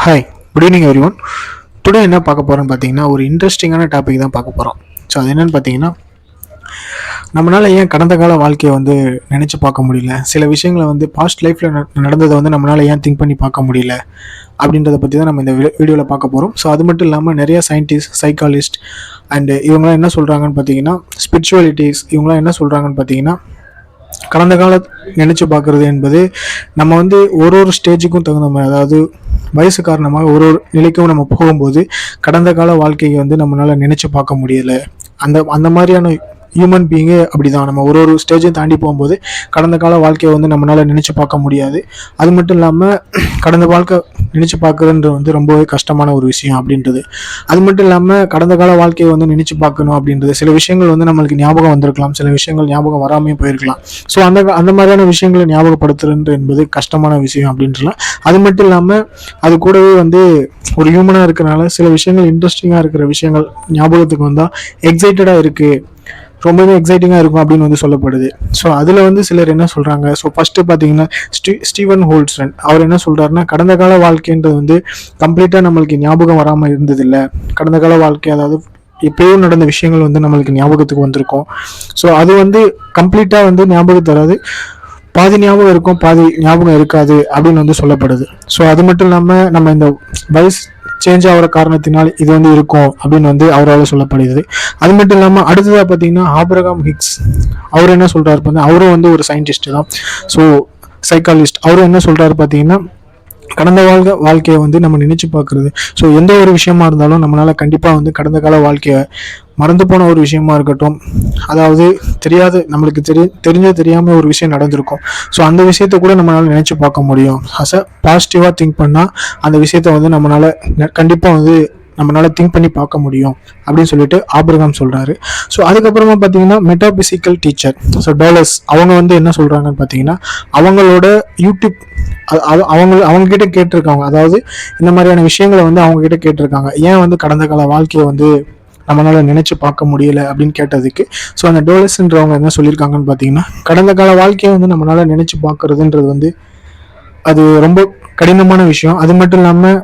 Hi, good evening every one. Today என்ன பார்க்க போகிறோன்னு பார்த்தீங்கன்னா, ஒரு இன்ட்ரெஸ்டிங்கான டாபிக் தான் பார்க்க போகிறோம். ஸோ அது என்னென்னு பார்த்தீங்கன்னா, நம்மளால் ஏன் கடந்த கால வாழ்க்கையை நினச்சி பார்க்க முடியல, சில விஷயங்களை பாஸ்ட் லைஃப்பில் நடந்ததை நம்மளால் ஏன் திங்க் பண்ணி பார்க்க முடியல அப்படின்றத பற்றி தான் நம்ம இந்த வீடியோவில் பார்க்க போகிறோம். ஸோ அது மட்டும் இல்லாமல் நிறைய சயின்டிஸ்ட், சைக்காலஜிஸ்ட் அண்டு இவங்களாம் என்ன சொல்கிறாங்கன்னு பார்த்தீங்கன்னா, ஸ்பிரிச்சுவாலிட்டிஸ் இவங்களாம் என்ன சொல்கிறாங்கன்னு பார்த்தீங்கன்னா, கடந்த கால நினச்சி பார்க்குறது என்பது நம்ம ஒரு ஸ்டேஜுக்கும் தகுந்த மாதிரி, அதாவது வயசு காரணமாக ஒரு நிலைக்கும் நம்ம போகும்போது கடந்த கால வாழ்க்கையை நம்மளால் நினச்சி பார்க்க முடியலை. அந்த மாதிரியான ஹியூமன் பீயிங்கே அப்படி தான். நம்ம ஒரு ஸ்டேஜையும் தாண்டி போகும்போது கடந்த கால வாழ்க்கையை நம்மளால் நினச்சி பார்க்க முடியாது. அது மட்டும் இல்லாமல் கடந்த வாழ்க்கை நினச்சி பார்க்குறதுன்றது ரொம்பவே கஷ்டமான ஒரு விஷயம் அப்படின்றது. அது மட்டும் இல்லாமல் கடந்த கால வாழ்க்கையை நினச்சி பார்க்கணும் அப்படின்றது, சில விஷயங்கள் நம்மளுக்கு ஞாபகம் வந்திருக்கலாம், சில விஷயங்கள் ஞாபகம் வராமையும் போயிருக்கலாம். ஸோ அந்த மாதிரியான விஷயங்களை ஞாபகப்படுத்துறது என்பது கஷ்டமான விஷயம் அப்படின்றலாம். அது மட்டும் இல்லாமல் அது கூடவே ஒரு ஹியூமனாக இருக்கிறனால சில விஷயங்கள், இன்ட்ரெஸ்டிங்காக இருக்கிற விஷயங்கள் ஞாபகத்துக்கு வந்தால் எக்ஸைட்டடாக இருக்குது, ரொம்பவே எக்ஸைட்டிங்காக இருக்கும் அப்படின்னு சொல்லப்படுது. ஸோ அதில் சிலர் என்ன சொல்கிறாங்க, ஸோ ஃபஸ்ட்டு பார்த்தீங்கன்னா ஸ்டீவன் ஹோல்ட்ஸ்டன் அவர் என்ன சொல்கிறாருன்னா, கடந்த கால வாழ்க்கைன்றது கம்ப்ளீட்டாக நம்மளுக்கு ஞாபகம் வராமல் இருந்ததில்லை. கடந்த கால வாழ்க்கை, அதாவது எப்பயும் நடந்த விஷயங்கள் நம்மளுக்கு ஞாபகத்துக்கு வந்திருக்கும். ஸோ அது கம்ப்ளீட்டாக ஞாபகம் தராது, பாதி ஞாபகம் இருக்கும், பாதி ஞாபகம் இருக்காது அப்படின்னு சொல்லப்படுது. ஸோ அது மட்டும் இல்லாமல் நம்ம இந்த வயசு சேஞ்ச் ஆகிற காரணத்தினால் இது இருக்கும் அப்படின்னு அவரால் சொல்லப்படுகிறது. அது மட்டும் இல்லாமல் அடுத்ததாக பார்த்தீங்கன்னா ஆப்ரகாம் ஹிக்ஸ் அவர் என்ன சொல்கிறாரு, அவரும் ஒரு சயின்டிஸ்ட் தான், ஸோ சைக்காலஜிஸ்ட். அவரும் என்ன சொல்கிறாரு பார்த்தீங்கன்னா, கடந்த வாழ்க்கையை நம்ம நினைச்சு பார்க்கறது, ஸோ எந்த ஒரு விஷயமா இருந்தாலும் நம்மளால கண்டிப்பாக கடந்த கால வாழ்க்கையை மறந்து போன ஒரு விஷயமா இருக்கட்டும், அதாவது நம்மளுக்கு தெரியாமல் ஒரு விஷயம் நடந்திருக்கும். ஸோ அந்த விஷயத்த கூட நம்மளால நினைச்சு பார்க்க முடியும். பாசிட்டிவாக திங்க் பண்ணால் அந்த விஷயத்த நம்மளால கண்டிப்பாக நம்மளால திங்க் பண்ணி பார்க்க முடியும் அப்படின்னு சொல்லிட்டு ஆப்ரகாம் சொல்றாரு. ஸோ அதுக்கப்புறமா பார்த்தீங்கன்னா மெட்டாபிசிக்கல் டீச்சர், ஸோ டோலஸ் அவங்க என்ன சொல்றாங்கன்னு பார்த்தீங்கன்னா, அவங்களோட யூடியூப் அவங்க கிட்ட கேட்டிருக்காங்க, அதாவது இந்த மாதிரியான விஷயங்களை அவங்க கிட்ட கேட்டிருக்காங்க, ஏன் கடந்த கால வாழ்க்கையை நம்மளால நினைச்சு பார்க்க முடியல அப்படின்னு கேட்டதுக்கு, ஸோ அந்த டோலஸ்ன்றவங்க என்ன சொல்லியிருக்காங்கன்னு பார்த்தீங்கன்னா, கடந்த கால வாழ்க்கையை நம்மளால நினைச்சு பார்க்கறதுன்றது அது ரொம்ப கடினமான விஷயம். அது மட்டும் இல்லாமல்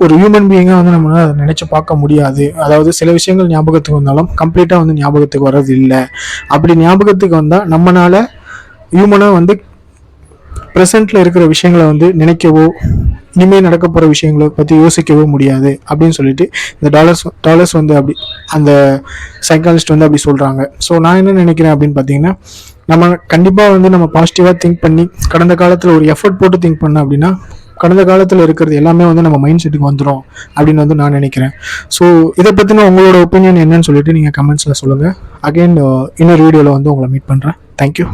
ஒரு ஹியூமன் பீயிங்காக நம்மளால அதை நினைச்சு பார்க்க முடியாது. அதாவது சில விஷயங்கள் ஞாபகத்துக்கு வந்தாலும் கம்ப்ளீட்டாக ஞாபகத்துக்கு வர்றது இல்லை. அப்படி ஞாபகத்துக்கு வந்தால் நம்மளால ஹியூமனாக ப்ரெசென்ட்ல இருக்கிற விஷயங்களை நினைக்கவோ இனிமேல் நடக்க போகிற விஷயங்களை பற்றி யோசிக்கவோ முடியாது அப்படின்னு சொல்லிட்டு இந்த டாலர்ஸ் அப்படி அந்த சைக்காலஜிஸ்ட் அப்படி சொல்கிறாங்க. ஸோ நான் என்ன நினைக்கிறேன் அப்படின்னு பார்த்தீங்கன்னா, நம்ம கண்டிப்பாக நம்ம பாசிட்டிவாக திங்க் பண்ணி கடந்த காலத்தில் ஒரு எஃபர்ட் போட்டு திங்க் பண்ண அப்படின்னா கடந்த காலத்தில் இருக்கிறது எல்லாமே நம்ம மைண்ட் செட்டுக்கு வந்துடும் அப்படின்னு நான் நினைக்கிறேன். ஸோ இதை பற்றின உங்களோட ஒப்பீனியன் என்னன்னு சொல்லிட்டு நீங்கள் கமெண்ட்ஸில் சொல்லுங்கள். அகைன் இன்னொரு வீடியோவில் உங்களை மீட் பண்ணுறேன். தேங்க்யூ.